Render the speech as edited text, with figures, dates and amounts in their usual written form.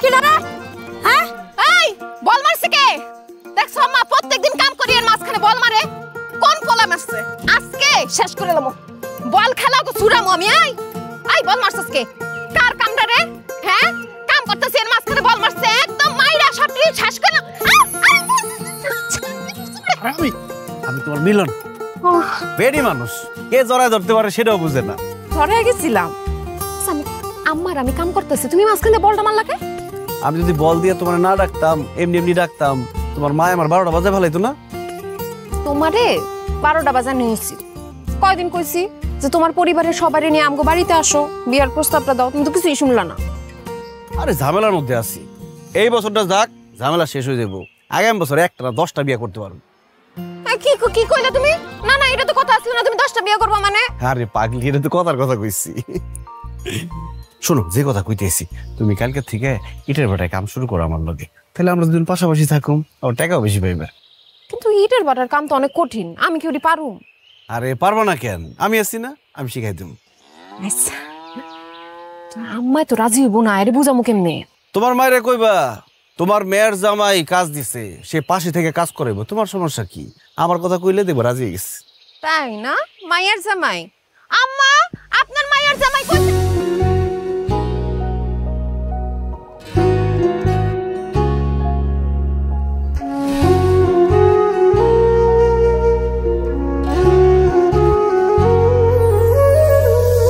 কি রে? হ্যাঁ এই বল মারছে কে? দেখছো মা প্রত্যেকদিন কাম করি এর মাঝখানে বল মারে। কোন পোলা মারছে? আজকে শেষ করে লমু। বল খেলা তো ছুড়ামু আমি। এই বল মারছস কে? কার কামটা রে? হ্যাঁ কাম করতেছি এর মাঝখানে বল মারছে। একদম মাইরা সবটি শেষ করে। আমি তোমার মিলন বেডি মানুষ, কে জড়ায় ধরতে পারে সেটাও বুঝে না। ধরে গেছিলাম আমি কাম করতেছি, তুমি মাঝখানে বলটা মারলা কে? আমি যদি বল দিয়ে তোমার না ডাকতাম, এমনি এমনি ডাকতাম, তোমার মা আমার 12টা বাজে ফেলাইতো না। তোমারে 12টা বাজানো উচিত। কয়দিন কইছি যে তোমার পরিবারের সবারই নিয়ে আমগো বাড়িতে আসো, বিয়ার প্রস্তাবটা দাও, তুমি তো কিছুই শুনলা না। আরে ঝামেলার মধ্যে আছি, এই বছরটা যাক, ঝামেলা শেষ হয়ে যাবো। আগামী বছর একটা না 10টা বিয়ে করতে পারবো। কি কইলা তুমি? না না এটা তো কথা আসলো না, তুমি 10টা বিয়ে করবা মানে? আরে পাগলি, এটা তো কথার কথা কইছি। শোনো, যে কথা কইতেছি, তুমি কালকে থেকে ইটের ভাটায় কাম শুরু করো আমার লগে, তাহলে আমরা দুজন পাশাপাশি থাকুম, আর টাকাও বেশি পাইবে। কিন্তু ইটের ভাটার কাম তো অনেক কঠিন, আমি কি ওটি পারুম? আরে পারবো না কেন, আমি আছি না, আমি শিখাই দেব। আচ্ছা আম্মাই তো রাজি হইব না, আরে বুঝামু কেমনে? তোমার মায়েরে কইবা তোমার মেয়ের জামাই কাজ দিছে, সে পাশে থেকে কাজ করাইবো, তোমার সমস্যা কি? আমার কথা কইলে দেবো, রাজি হয়ে গেছে। তাই না? মায়ের জামাই? আম্মা আপনার মায়ের জামাই কই?